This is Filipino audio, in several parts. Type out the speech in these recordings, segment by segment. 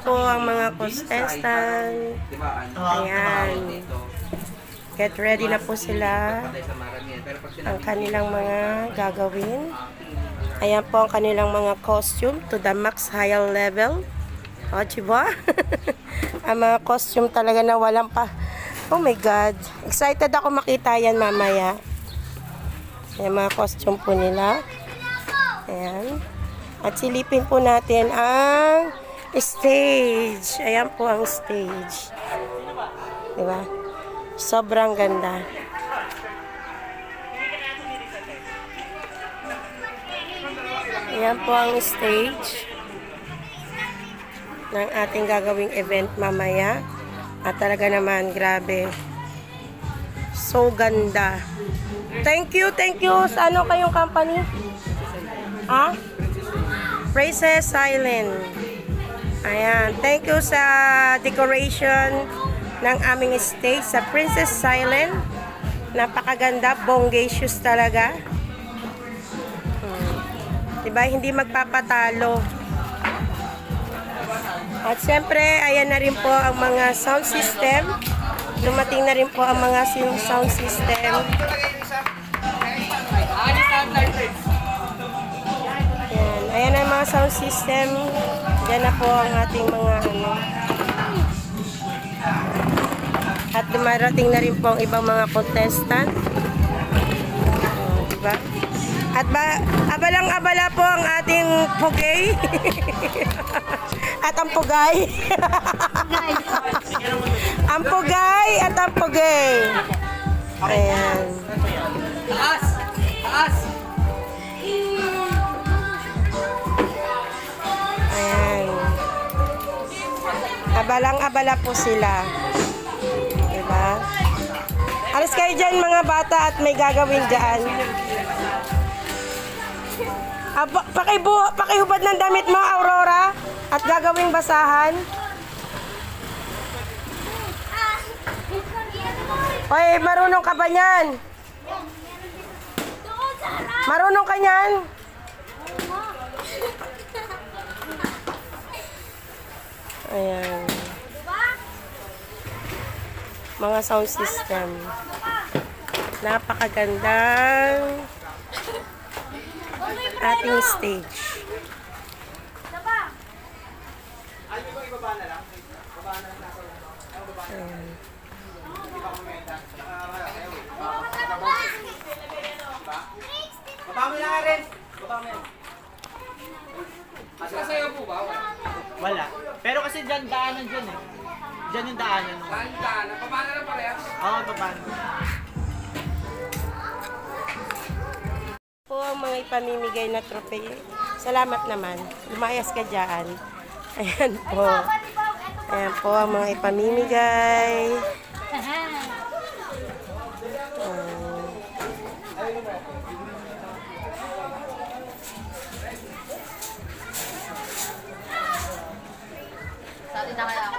po ang mga contestant. Ayan. Get ready na po sila. Ang kanilang mga gagawin. Ayan po ang kanilang mga costume to the max high level. O, diba? Ang mga costume talaga na walang pa. Oh my God. Excited ako makita yan mamaya. Ayan mga costume po nila. Ayan. At silipin po natin ang stage. Ayan po ang stage. Diba? Sobrang ganda. Ayan po ang stage ng ating gagawing event mamaya. At talaga naman, grabe. So ganda. Thank you sa ano kayong company? Ha? Princess Silent. Ayan. Thank you sa decoration ng aming stage sa Princess Silent. Napakaganda. Bongacious talaga. Diba? Hindi magpapatalo. At syempre, ayan na rin po ang mga sound system. Dumating na rin po ang mga sound system. Ayan ang mga sound system. Diyan na po ang ating mga ano. At dumarating na rin po ang ibang mga contestant. Diba? At abalang-abala po ang ating pugay. At ang pugay. Ang pugay at ang pugay. Ayan. Taas! Taas! Ayan. Abalang-abala po sila. Diba? Alis kayo dyan mga bata at may gagawin dyan. Pakihubad ng damit mo, Aurora, at gagawing basahan. Oy, marunong ka ba niyan? Marunong ka niyan? Ayan. Mga sound system. Napakagandang ating stage. Ayan. Baba mo na rin. Baba mo yan. Masasayaw po ba? Wala. Pero kasi dyan, daanan dyan eh. Dyan yung daanan. Saan yung daanan? Baba na lang parehas? Oo, paano? Po ang mga ipamimigay na trophy. Salamat naman. Lumayas ka dyan. Ayan po. Ayan po ang mga ipamimigay. Sali na kaya ako.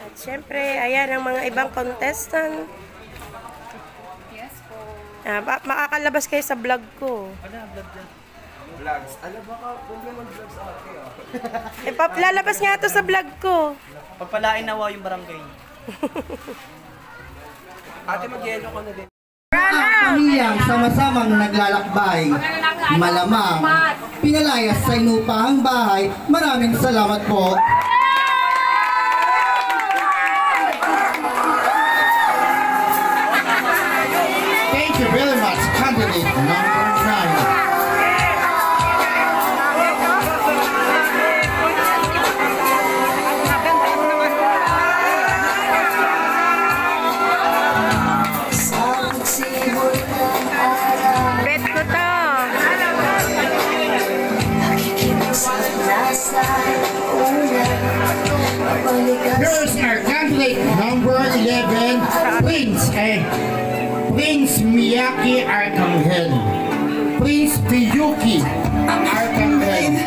At syempre, ayan ang mga ibang contestant. Yes po. Makakalabas kayo sa vlog ko. Ano ang vlog dyan? Vlogs. Alam baka huwag naman vlogs ate. Lalabas nga ito sa vlog ko. Pagpalain nawa yung barangay. Ate, mag-yelo ka na din. Pamilyang sama-samang naglalakbay, malamang pinalayas sa inupahang bahay. Maraming salamat po. Thank you very much, candidate number 9. Here's our candidate number 11, Prince Miyaki Arcangel. Prince Piyuki Arcangel.